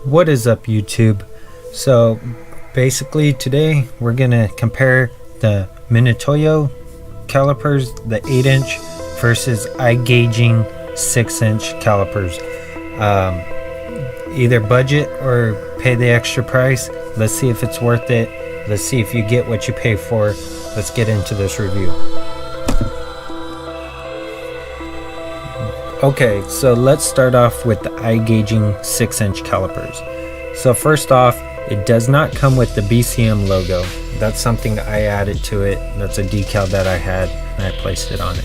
What is up, YouTube? So basically today we're gonna compare the Mitutoyo calipers, the 8-inch versus iGAGING 6-inch calipers. Either budget or pay the extra price. Let's see if it's worth it. Let's see if you get what you pay for. Let's get into this review. Okay, so let's start off with the iGAGING 6-inch calipers. So first off, it does not come with the BCM logo. That's something I added to it. That's a decal that I had and I placed it on it.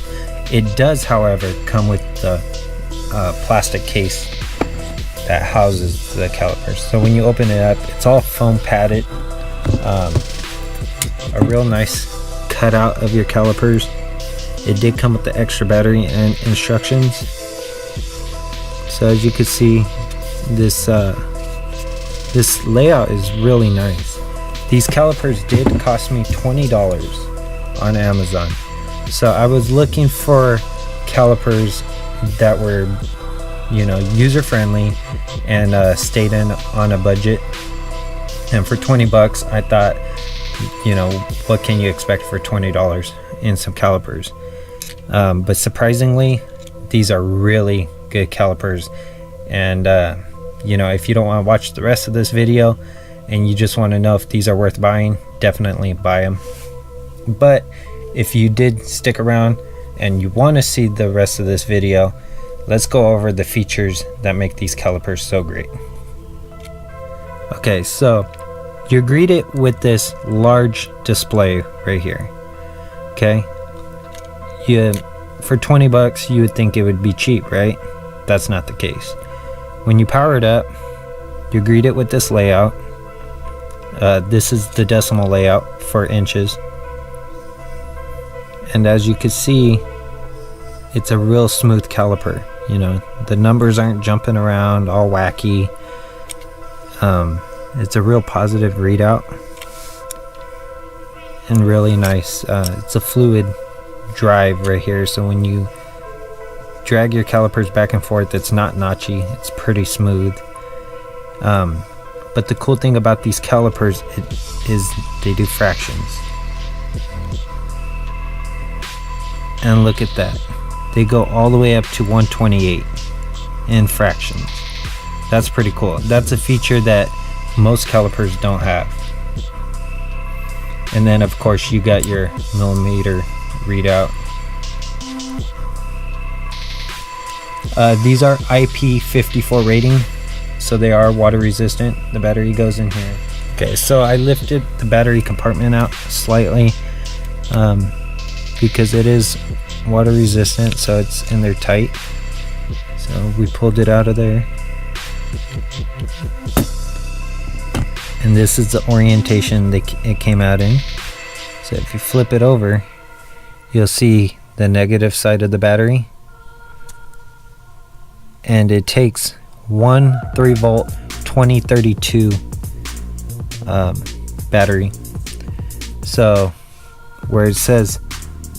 It does, however, come with the plastic case that houses the calipers. So when you open it up, it's all foam padded. A real nice cutout of your calipers. It did come with the extra battery and instructions. So as you can see, this layout is really nice. These calipers did cost me $20 on Amazon. So I was looking for calipers that were, you know, user friendly and stayed in on a budget. And for 20 bucks, I thought, you know, what can you expect for $20 in some calipers? But surprisingly, these are really good calipers. And you know, if you don't want to watch the rest of this video and you just want to know if these are worth buying, definitely buy them. But if you did stick around and you want to see the rest of this video, let's go over the features that make these calipers so great. Okay, so you're greeted with this large display right here. Okay, for 20 bucks you would think it would be cheap, right? That's not the case. When you power it up, you're greeted with this layout. This is the decimal layout for inches, and as you can see, it's a real smooth caliper. You know, the numbers aren't jumping around all wacky. It's a real positive readout and really nice. It's a fluid drive right here, so when you drag your calipers back and forth, it's not notchy, it's pretty smooth. But the cool thing about these calipers is they do fractions. And look at that, they go all the way up to 128 in fractions. That's pretty cool. That's a feature that most calipers don't have. And then of course you got your millimeter readout. These are IP54 rating, so they are water resistant. The battery goes in here. Okay, so I lifted the battery compartment out slightly because it is water resistant, so it's in there tight. So we pulled it out of there. And this is the orientation that it came out in. So if you flip it over, you'll see the negative side of the battery. And it takes one 3-volt 2032 battery. So where it says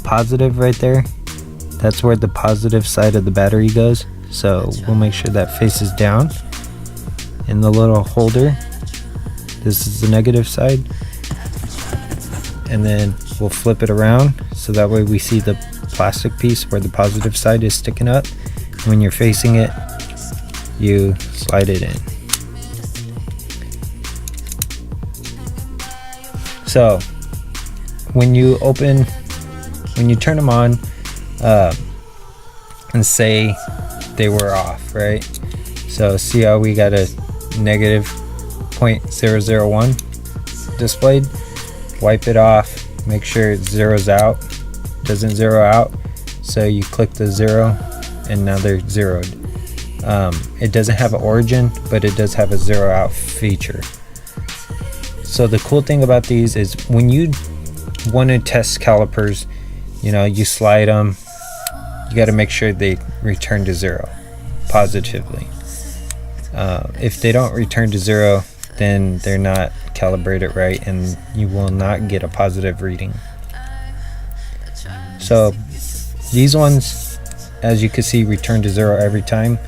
positive right there, that's where the positive side of the battery goes. So we'll make sure that faces down. In the little holder, this is the negative side, and then we'll flip it around so that way we see the plastic piece where the positive side is sticking up. When you're facing it, you slide it in. So when you turn them on and say they were off, right? So see how we got a negative 0.001 displayed? Wipe it off, make sure it zeroes out. Doesn't zero out, so you click the 0 and now they're zeroed. It doesn't have an origin, but it does have a zero out feature. So the cool thing about these is when you want to test calipers, you know, you slide them, you got to make sure they return to 0 positively. If they don't return to 0, then they're not calibrated right and you will not get a positive reading. So these ones, as you can see, return to 0 every time.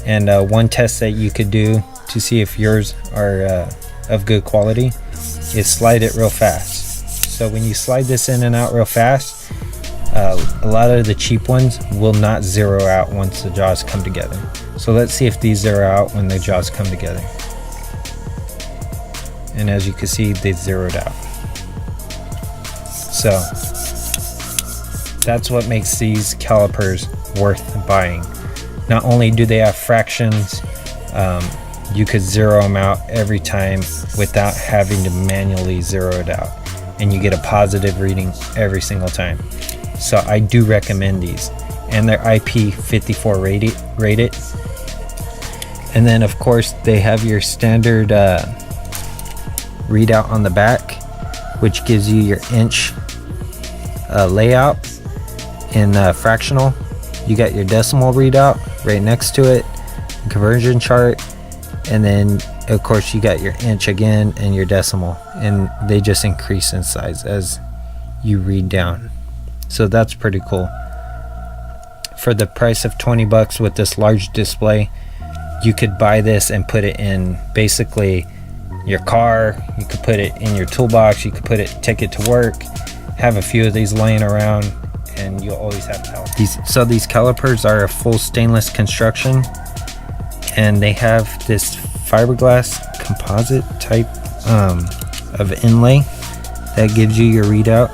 And one test that you could do to see if yours are of good quality is slide it real fast. So when you slide this in and out real fast, a lot of the cheap ones will not zero out once the jaws come together. So let's see if these zero out when the jaws come together. And as you can see, they zeroed out. So that's what makes these calipers worth buying. Not only do they have fractions, you could zero them out every time without having to manually zero it out, and you get a positive reading every single time. So I do recommend these, and they're IP54 rated. And then of course they have your standard readout on the back, which gives you your inch layout in fractional. You got your decimal readout right next to it, conversion chart, and then of course you got your inch again and your decimal, and they just increase in size as you read down. So that's pretty cool. For the price of 20 bucks with this large display, you could buy this and put it in basically your car. You could put it in your toolbox. You could take it to work, have a few of these laying around, and you'll always have calipers. So these calipers are a full stainless construction, and they have this fiberglass composite type of inlay that gives you your readout.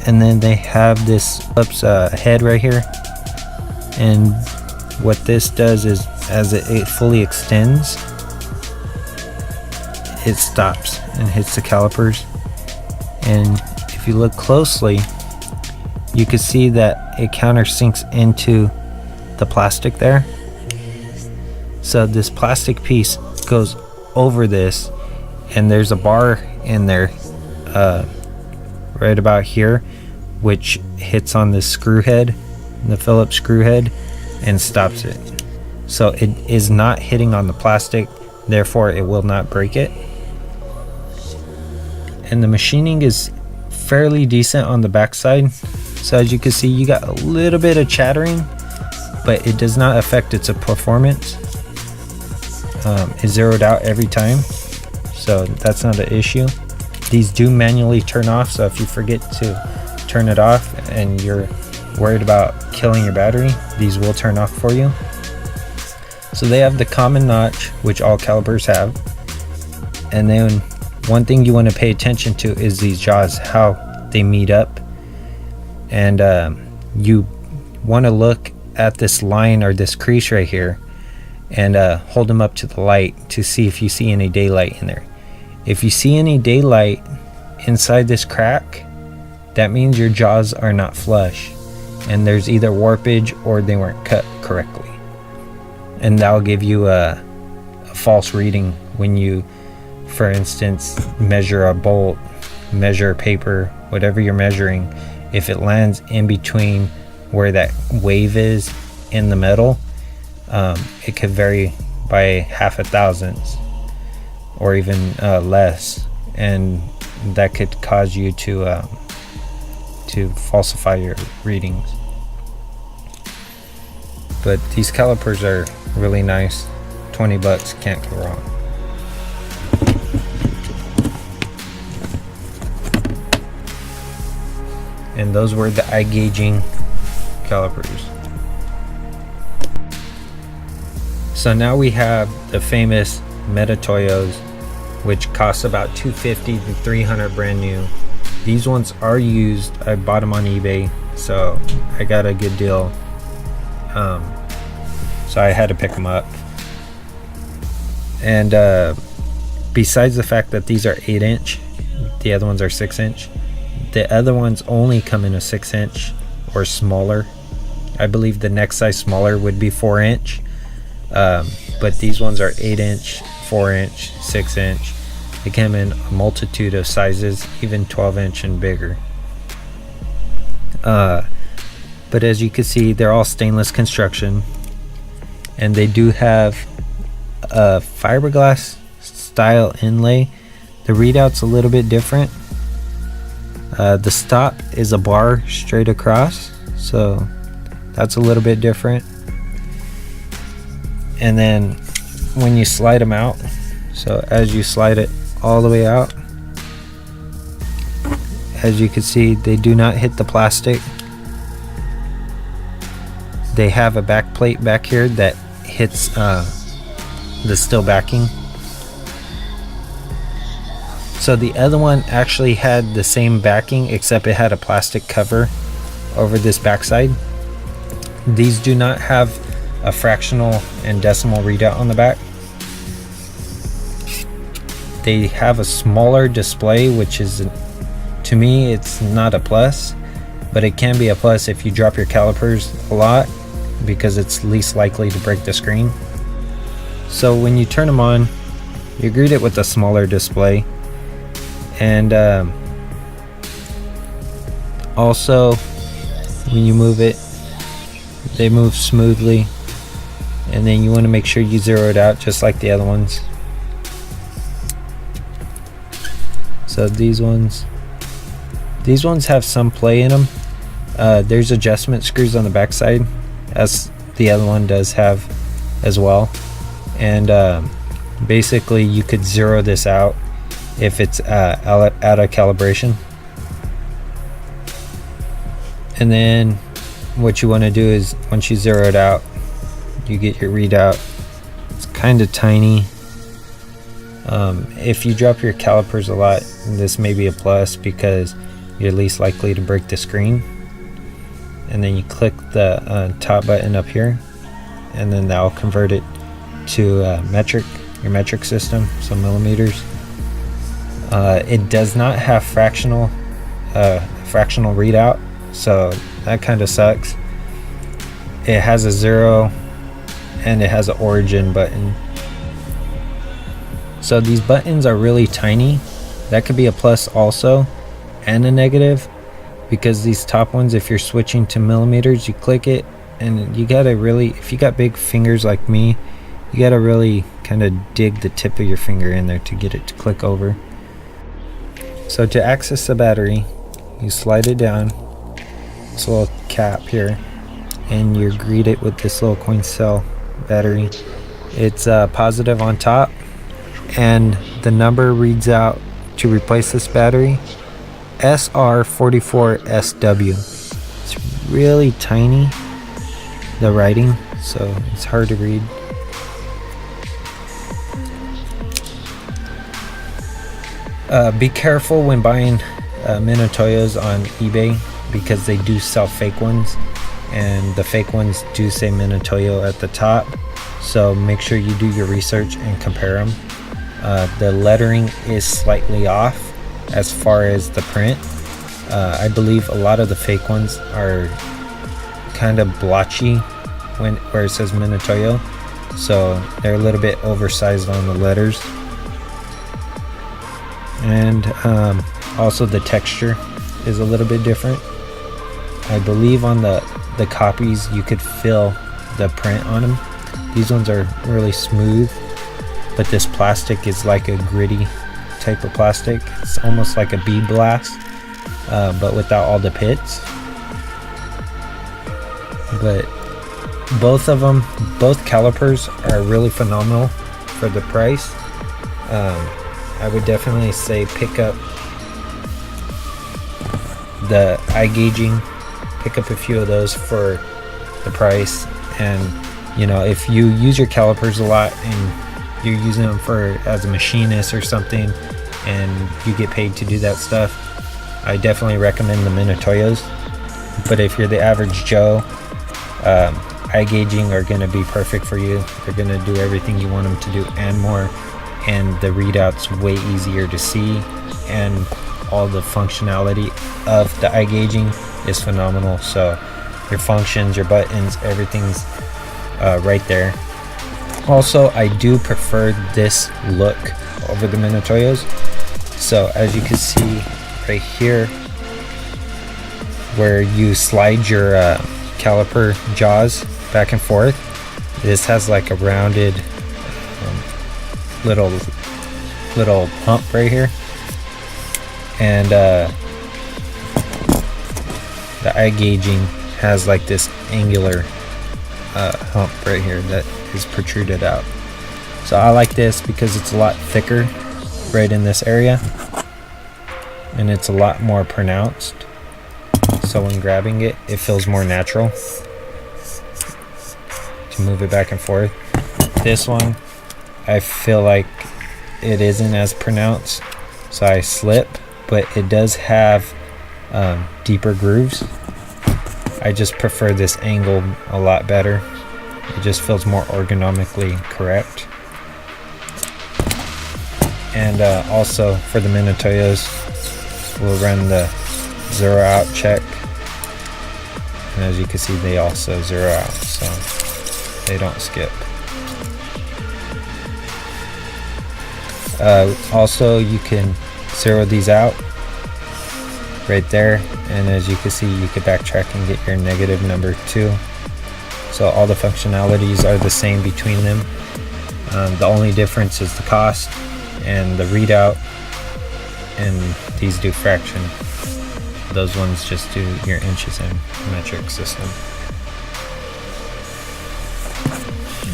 And then they have this Phillips head right here, and what this does is as it fully extends, it stops and hits the calipers. And if you look closely, you can see that it countersinks into the plastic there. So this plastic piece goes over this, and there's a bar in there right about here, which hits on this screw head, the Phillips screw head, and stops it. So it is not hitting on the plastic, therefore it will not break it. And the machining is fairly decent on the backside. So as you can see, you got a little bit of chattering, but it does not affect its performance. It's zeroed out every time, so that's not an issue. These do manually turn off, so if you forget to turn it off and you're worried about killing your battery, these will turn off for you. So they have the common notch, which all calipers have. And then one thing you want to pay attention to is these jaws, how they meet up. And you want to look at this line or this crease right here and hold them up to the light to see if you see any daylight in there. If you see any daylight inside this crack, that means your jaws are not flush and there's either warpage or they weren't cut correctly, and that'll give you a false reading when you, for instance, measure a bolt, measure paper, whatever you're measuring. If it lands in between where that wave is in the metal, it could vary by half a thousandths or even less, and that could cause you to falsify your readings. But these calipers are really nice. 20 bucks, can't go wrong. And those were the iGAGING calipers. So now we have the famous Mitutoyos, which cost about $250 to $300 brand new. These ones are used. I bought them on eBay, so I got a good deal. So I had to pick them up. And besides the fact that these are 8-inch, the other ones are 6-inch. The other ones only come in a 6-inch or smaller. I believe the next size smaller would be 4-inch. But these ones are 8-inch, 4-inch, 6-inch. They come in a multitude of sizes, even 12-inch and bigger. But as you can see, they're all stainless construction, and they do have a fiberglass style inlay. The readout's a little bit different. The stop is a bar straight across, so That's a little bit different. And then when you slide them out, so as you slide it all the way out, as you can see, they do not hit the plastic. They have a back plate back here that hits the steel backing. So the other one actually had the same backing, except it had a plastic cover over this backside. These do not have a fractional and decimal readout on the back. They have a smaller display, which is, to me, it's not a plus, but it can be a plus if you drop your calipers a lot, because it's least likely to break the screen. So when you turn them on, you greet it with a smaller display, and also when you move it, they move smoothly, and then you want to make sure you zero it out just like the other ones. So these ones have some play in them. There's adjustment screws on the backside, as the other one does have as well, and basically you could zero this out if it's out of calibration. And then what you want to do is, once you zero it out, you get your readout. It's kind of tiny. If you drop your calipers a lot, this may be a plus because you're least likely to break the screen. And then you click the top button up here, and then that'll convert it to your metric system, so millimeters. It does not have fractional readout, so that kind of sucks. It has a 0 and it has an origin button. So these buttons are really tiny. That could be a plus also, and a negative, because these top ones, if you're switching to millimeters, you click it, and you gotta really, if you got big fingers like me, you gotta really kind of dig the tip of your finger in there to get it to click over. So to access the battery, you slide it down, this little cap here, and you greet it with this little coin cell battery. It's positive on top, and the number reads out to replace this battery SR44SW. It's really tiny, the writing, so it's hard to read. Be careful when buying Mitutoyos on eBay, because they do sell fake ones, and the fake ones do say Mitutoyo at the top, so make sure you do your research and compare them. The lettering is slightly off as far as the print. I believe a lot of the fake ones are kind of blotchy where it says Mitutoyo, so they're a little bit oversized on the letters. And also the texture is a little bit different. I believe on the copies you could feel the print on them. These ones are really smooth, but this plastic is like a gritty type of plastic. It's almost like a bead blast, but without all the pits. But both calipers are really phenomenal for the price. I would definitely say pick up the iGAGING, pick up a few of those for the price. And you know, if you use your calipers a lot and you're using them as a machinist or something, and you get paid to do that stuff, I definitely recommend the Mitutoyos. But if you're the average Joe, iGAGING are going to be perfect for you. They're going to do everything you want them to do and more, and the readout's way easier to see, and all the functionality of the iGAGING is phenomenal. So your functions, your buttons, everything's right there. Also, I do prefer this look over the Mitutoyos. So as you can see right here, where you slide your caliper jaws back and forth, this has like a rounded little pump right here, and the iGAGING has like this angular hump right here that is protruded out. So I like this because it's a lot thicker right in this area, and it's a lot more pronounced. So when grabbing it, it feels more natural to move it back and forth. This one, I feel like it isn't as pronounced, so I slip, but it does have deeper grooves. I just prefer this angle a lot better. It just feels more ergonomically correct. And also for the Mitutoyos, we'll run the 0 out check, and as you can see, they also 0 out, so they don't skip. Also, you can 0 these out right there, and as you can see, you can backtrack and get your negative number 2. So all the functionalities are the same between them. The only difference is the cost and the readout, and these do fraction. Those ones just do your inches in metric system.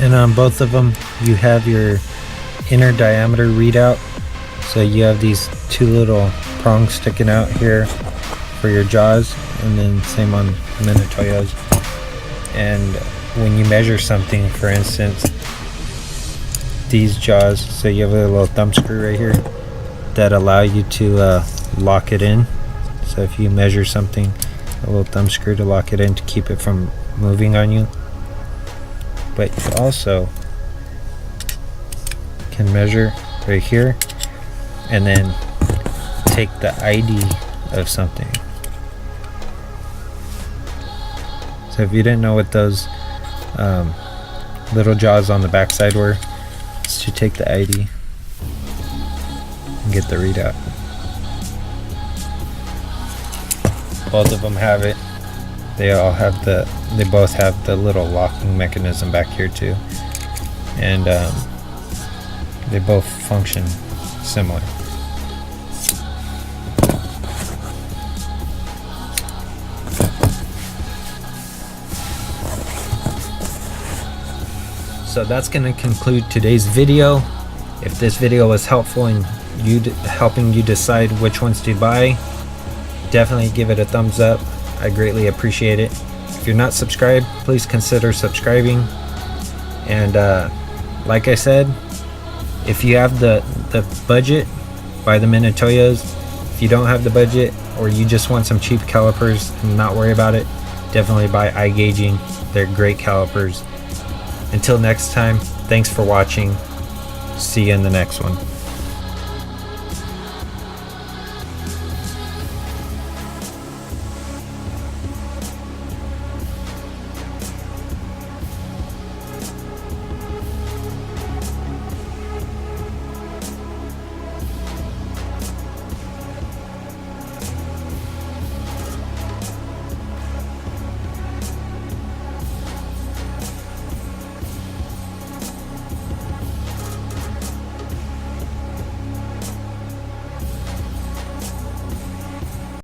And on both of them, you have your inner diameter readout. So you have these 2 little prongs sticking out here for your jaws, and then same on Mitutoyos. And when you measure something, for instance, these jaws, so you have a little thumb screw right here that allow you to lock it in. So if you measure something, a little thumb screw to lock it in to keep it from moving on you. But you also can measure right here and then take the ID of something. So if you didn't know what those little jaws on the backside were, it's to take the ID and get the readout. Both of them have it. They both have the little locking mechanism back here too, and they both function similar. So that's going to conclude today's video. If this video was helpful in helping you decide which ones to buy, definitely give it a thumbs up. I greatly appreciate it. If you're not subscribed, please consider subscribing. And like I said, if you have the budget, buy the Mitutoyos. If you don't have the budget, or you just want some cheap calipers and not worry about it, definitely buy iGAGING. They're great calipers. Until next time, thanks for watching. See you in the next one.